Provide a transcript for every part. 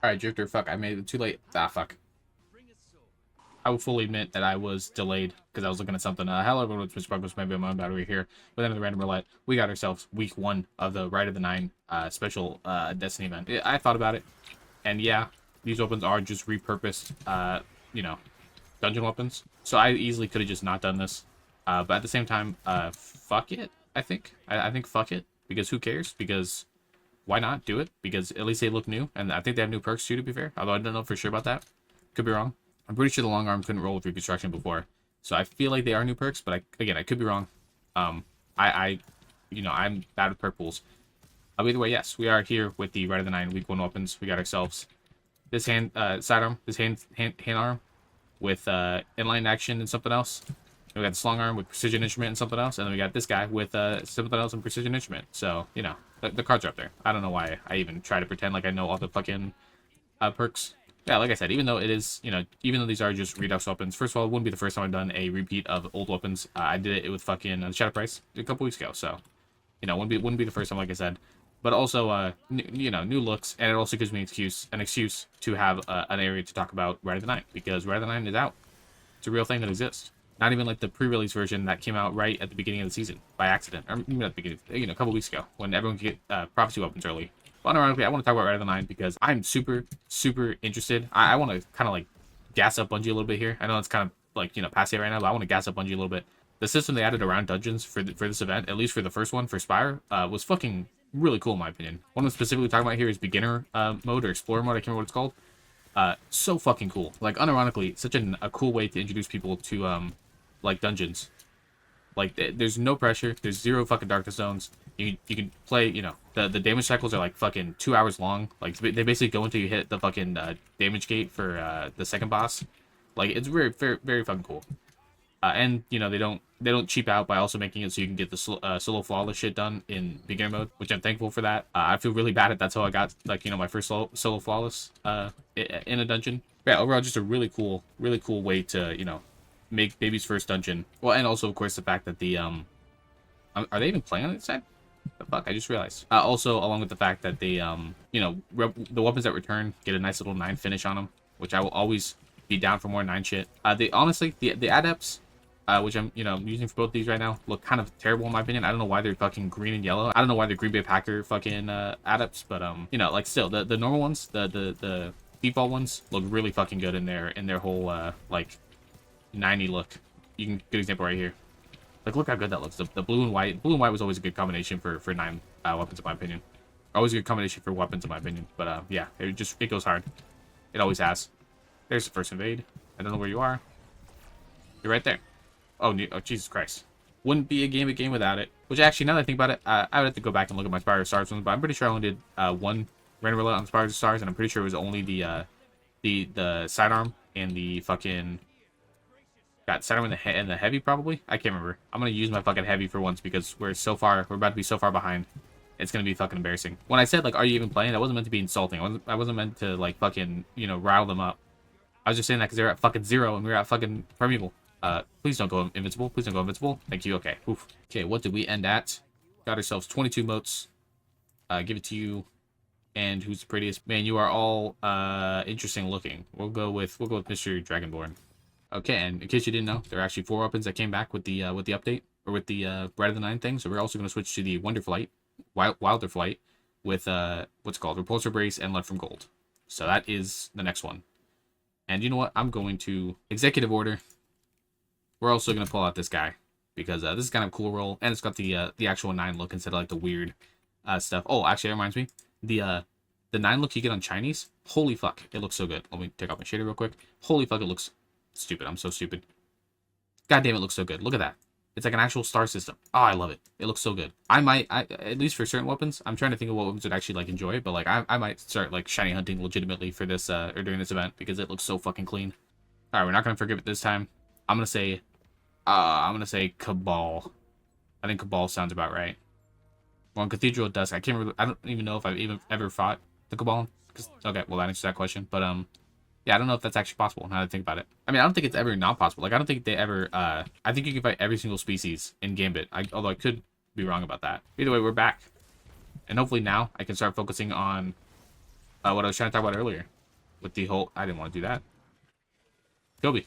Alright, Drifter, fuck, I made it too late. Ah, fuck. I will fully admit that I was delayed because I was looking at something. Hello, everyone, it's Mr. Buggles, maybe my own battery here. With another random roulette, we got ourselves week 1 of the Rite of the Nine special Destiny event. I thought about it, and yeah, these weapons are just repurposed, you know, dungeon weapons. So I easily could have just not done this. But at the same time, fuck it, I think. I think fuck it, because who cares? Because why not do it? Because at least they look new, and I think they have new perks too, to be fair. Although I don't know for sure about that. Could be wrong. I'm pretty sure the long arm couldn't roll with reconstruction before, so I feel like they are new perks. But again, I could be wrong. You know, I'm bad with perk pools. Either way, yes, we are here with the Rite of the Nine week 1 weapons. We got ourselves this sidearm, this hand arm with inline action and something else. We got this long arm with precision instrument and something else, and then we got this guy with something else and precision instrument. So you know, the cards are up there. I don't know why I even try to pretend like I know all the fucking perks. Yeah, like I said, even though it is, you know, even though these are just redux weapons, first of all, it wouldn't be the first time I've done a repeat of old weapons. I did it with fucking Shadow Price a couple weeks ago, so, you know, wouldn't be the first time, like I said. But also, you know, new looks, and it also gives me an excuse to have an area to talk about Rite of the Nine, because Rite of the Nine is out. It's a real thing that exists. Not even like the pre-release version that came out right at the beginning of the season by accident, or even at the beginning, you know, a couple weeks ago when everyone could get prophecy weapons early. But unironically, I want to talk about Rite of the Nine because I'm super interested. I want to kind of like gas up Bungie a little bit here. I know it's kind of like, you know, passe right now, but I want to gas up Bungie a little bit. The system they added around dungeons for this event, at least for the first one for Spire, was fucking really cool in my opinion. One I'm specifically talking about here is beginner mode or explorer mode. I can't remember what it's called. So fucking cool. Like unironically, such a cool way to introduce people to like dungeons. Like there's no pressure. There's zero fucking darkness zones. You can play, you know, the damage cycles are like fucking 2 hours long. Like they basically go until you hit the fucking damage gate for the second boss. Like it's very fucking cool. And you know they don't cheap out by also making it so you can get the solo flawless shit done in beginner mode, which I'm thankful for that. I feel really bad that's how I got, like, you know, my first solo flawless in a dungeon. But yeah, overall just a really cool way to, you know, make baby's first dungeon. Well, and also of course the fact that the are they even playing on the side? The fuck, I just realized. Also, along with the fact that they, you know, the weapons that return get a nice little 9 finish on them, which I will always be down for more 9 shit. They honestly, the adepts, which I'm, you know, using for both these right now, look kind of terrible in my opinion. I don't know why they're fucking green and yellow. I don't know why they're Green Bay Packer fucking adepts, but you know, like still, the normal ones, the default ones look really fucking good in their whole like 90 look. You can good example right here. Like, look how good that looks. The blue and white. Blue and white was always a good combination for 9 weapons, in my opinion. Always a good combination for weapons, in my opinion. But, yeah, it goes hard. It always has. There's the first invade. I don't know where you are. You're right there. Oh, Jesus Christ. Wouldn't be a gambit game without it. Which, actually, now that I think about it, I would have to go back and look at my Spire of Stars ones. But I'm pretty sure I only did one random roulette on Spire of Stars. And I'm pretty sure it was only the sidearm and the fucking... Got sidearm and the heavy, probably? I can't remember. I'm going to use my fucking heavy for once because we're about to be so far behind. It's going to be fucking embarrassing. When I said, like, are you even playing? That wasn't meant to be insulting. I wasn't meant to, like, fucking, you know, rile them up. I was just saying that because they're at fucking 0 and we're at fucking primeval. Please don't go invincible. Please don't go invincible. Thank you. Okay. Oof. Okay, what did we end at? Got ourselves 22 motes. Give it to you. And who's the prettiest? Man, you are all interesting looking. We'll go with Mr. Dragonborn. Okay, and in case you didn't know, there are actually 4 weapons that came back with the update, or with the Rite of the Nine thing. So we're also going to switch to the Wonder Flight, Wilder Flight, with what's called Repulsor Brace and Lead from Gold. So that is the next one. And you know what? I'm going to executive order. We're also going to pull out this guy because this is kind of a cool roll, and it's got the actual 9 look instead of like the weird stuff. Oh, actually, that reminds me, the 9 look you get on Chinese. Holy fuck, it looks so good. Let me take off my shader real quick. Holy fuck, it looks stupid. I'm so stupid. God damn, it looks so good. Look at that. It's like an actual star system. Oh, I love it. It looks so good. I at least for certain weapons, I'm trying to think of what weapons would actually like enjoy, but like I might start like shiny hunting legitimately for this or during this event because it looks so fucking clean. All right, we're not gonna forgive it this time. I'm gonna say Cabal. I think Cabal sounds about right. Well, in Cathedral of Dusk, I can't remember. I don't even know if I've even ever fought the Cabal. Okay, well that answers that question, but yeah, I don't know if that's actually possible now that I think about it. I mean, I don't think it's ever not possible. Like, I don't think they ever, I think you can fight every single species in Gambit. Although I could be wrong about that. Either way, we're back. And hopefully now I can start focusing on what I was trying to talk about earlier. with the whole... I didn't want to do that. Kobe.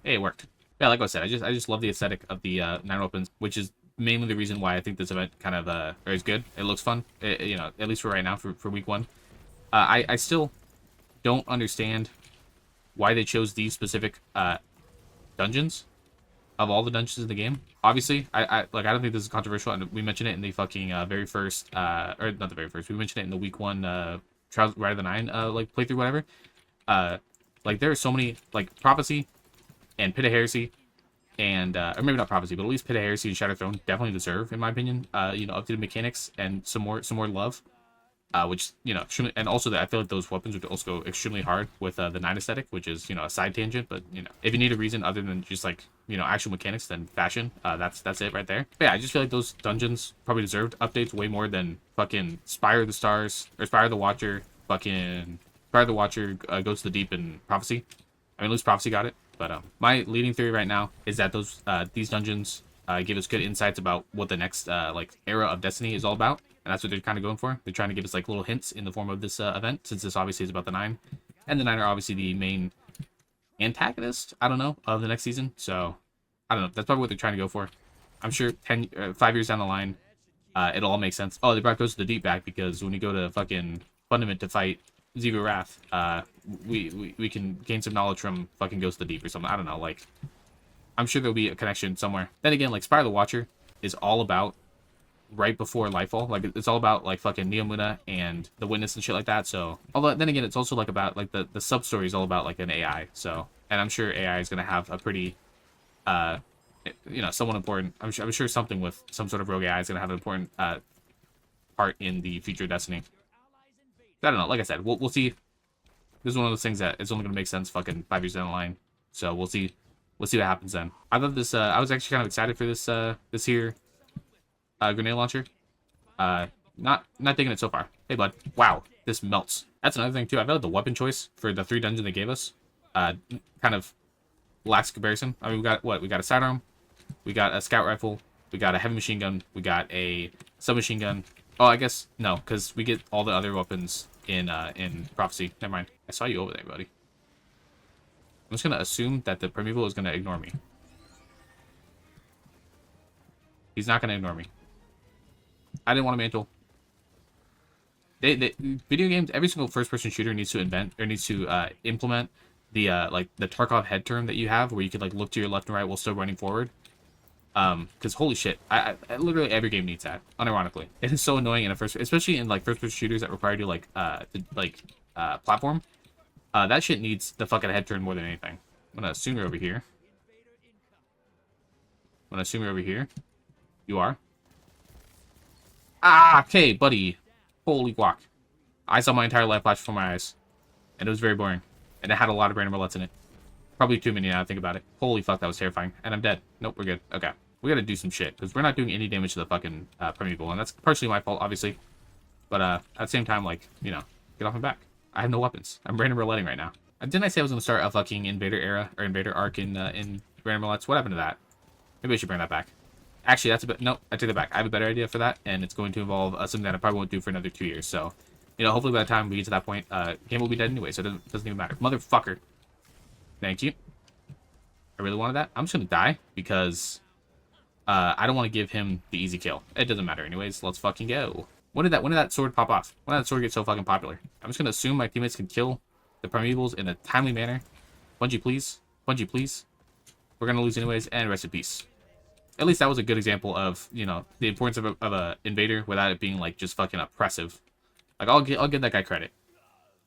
Hey, it worked. Yeah, like I said, I just love the aesthetic of the 9 weapons, which is mainly the reason why I think this event kind of is good. It looks fun, you know, at least for right now, for week 1. I still don't understand why they chose these specific dungeons of all the dungeons in the game. Obviously, I don't think this is controversial, and we mentioned it in the fucking very first, or not the very first. We mentioned it in the week 1 Trials Rite of the 9 like playthrough, whatever. Like there are so many, like Prophecy and Pit of Heresy, and or maybe not Prophecy, but at least Pit of Heresy and Shattered Throne definitely deserve, in my opinion, you know, updated mechanics and some more love. Which, you know, extremely, and also that I feel like those weapons would also go extremely hard with the 9 aesthetic, which is, you know, a side tangent, but, you know, if you need a reason other than just, like, you know, actual mechanics, then fashion, that's it right there. But yeah, I just feel like those dungeons probably deserved updates way more than fucking Spire of the Stars, or Spire of the Watcher, fucking Spire of the Watcher, Goes to the Deep, and Prophecy. I mean, at least Prophecy got it, but my leading theory right now is that those these dungeons give us good insights about what the next, like, era of Destiny is all about. And that's what they're kind of going for. They're trying to give us like little hints in the form of this event, since this obviously is about the 9. And the 9 are obviously the main antagonist, I don't know, of the next season. So, I don't know. That's probably what they're trying to go for. I'm sure 5 years down the line, it'll all make sense. Oh, they brought Goes to the Deep back because when you go to fucking Fundament to fight Zero Wrath, we can gain some knowledge from fucking Goes to the Deep or something. I don't know. Like, I'm sure there'll be a connection somewhere. Then again, like, Spire of the Watcher is all about right before Lightfall. Like, it's all about like fucking Neomuna and the Witness and shit like that. So, although then again, it's also like about like the sub story is all about like an AI. So, and I'm sure AI is gonna have a pretty, you know, somewhat important. I'm sure something with some sort of rogue AI is gonna have an important part in the future of Destiny. I don't know. Like I said, we'll see. This is one of those things that it's only gonna make sense fucking 5 years down the line. So we'll see. We'll see what happens then. I love this. I was actually kind of excited for this this here grenade launcher. Not digging it so far. Hey, bud. Wow, this melts. That's another thing, too. I feel like the weapon choice for the 3 dungeons they gave us kind of lacks comparison. I mean, we got, what? We got a sidearm. We got a scout rifle. We got a heavy machine gun. We got a submachine gun. Oh, I guess, no, because we get all the other weapons in Prophecy. Never mind. I saw you over there, buddy. I'm just going to assume that the Primeval is going to ignore me. He's not going to ignore me. I didn't want to mantle. Video games, every single first-person shooter needs to invent or needs to implement the like the Tarkov head turn that you have, where you could like look to your left and right while still running forward. Because holy shit, I literally every game needs that. Unironically, it is so annoying in a especially in like first-person shooters that require you like platform. That shit needs the fucking head turn more than anything. I'm gonna assume you're over here. I'm gonna assume you're over here. You are. Ah, okay, buddy. Holy guac. I saw my entire life flash before my eyes. And it was very boring. And it had a lot of random roulettes in it. Probably too many now I think about it. Holy fuck, that was terrifying. And I'm dead. Nope, we're good. Okay. We gotta do some shit. Because we're not doing any damage to the fucking Primeval. And that's partially my fault, obviously. But at the same time, like, you know, get off my back. I have no weapons. I'm random rouletting right now. Didn't I say I was gonna start a fucking Invader era, or Invader arc in random roulettes? What happened to that? Maybe I should bring that back. Actually, that's a bit... Nope, I take that back. I have a better idea for that, and it's going to involve something that I probably won't do for another 2 years. So, you know, hopefully by the time we get to that point, game will be dead anyway, so it doesn't even matter. Motherfucker. Thank you. I really wanted that. I'm just going to die, because I don't want to give him the easy kill. It doesn't matter anyways. Let's fucking go. When did that sword pop off? When did that sword get so fucking popular? I'm just going to assume my teammates can kill the Primevals in a timely manner. Bungie, please. Bungie, please. We're going to lose anyways, and rest in peace. At least that was a good example of, you know, the importance of a invader without it being like just fucking oppressive. Like I'll give that guy credit.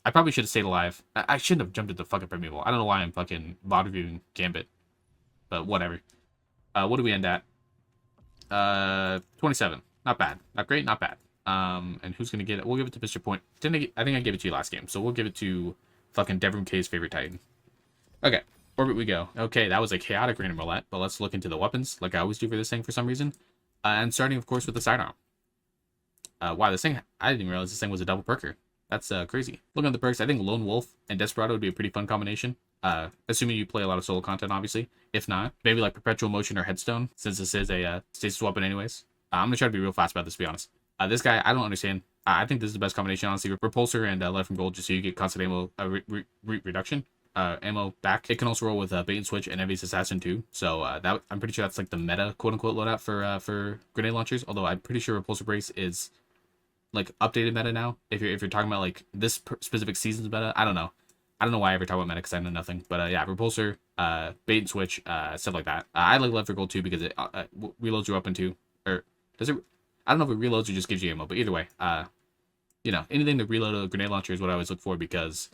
I probably should have stayed alive. I shouldn't have jumped at the fucking Primeval. I don't know why I'm fucking VOD reviewing Gambit, but whatever. What do we end at? 27. Not bad. Not great. Not bad. And who's gonna get it? We'll give it to Mr. Point. I think I gave it to you last game, so we'll give it to fucking Devrim K's favorite Titan. Okay. Orbit we go. Okay, that was a chaotic random roulette, but let's look into the weapons, like I always do for this thing for some reason. And starting, of course, with the sidearm. Wow, this thing, I didn't even realize this thing was a double perker. That's crazy. Looking at the perks, I think Lone Wolf and Desperado would be a pretty fun combination. Assuming you play a lot of solo content, obviously. If not, maybe like Perpetual Motion or Headstone, since this is a stasis weapon anyways. I'm going to try to be real fast about this, to be honest. This guy, I don't understand I think this is the best combination, honestly. Repulsor and Lead from Gold, just so you get constant ammo reduction. Ammo back. It can also roll with bait and switch and Envy's Assassin too. So that I'm pretty sure that's like the meta quote unquote loadout for grenade launchers. Although I'm pretty sure Repulsor Brace is like updated meta now. If you're talking about like this specific season's meta, I don't know. I don't know why I ever talk about meta because I know nothing. But yeah, Repulsor, bait and switch, stuff like that. I like Lead for Gold too because it reloads your weapon too. Or does it? I don't know if it reloads or just gives you ammo. But either way, you know, anything to reload a grenade launcher is what I always look for because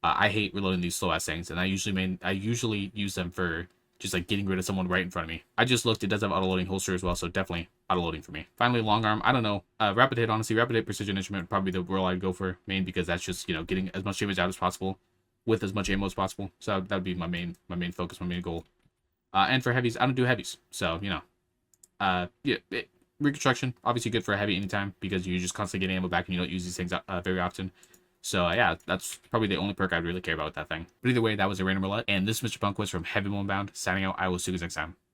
I hate reloading these slow ass things, and I usually use them for just like getting rid of someone right in front of me. I just looked; it does have auto loading holster as well, so definitely auto loading for me. Finally, long arm. I don't know. Rapid hit, honestly, rapid hit precision instrument would probably be the role I'd go for main because that's just, you know, getting as much damage out as possible with as much ammo as possible. So that would be my main focus, my main goal. And for heavies, I don't do heavies, so you know, yeah. Reconstruction, obviously good for a heavy anytime because you just constantly get ammo back and you don't use these things very often. So yeah, that's probably the only perk I'd really care about with that thing. But either way, that was a random roulette, and this is Mr. Punk was from Heavy Moonbound, signing out. I will see you guys next time.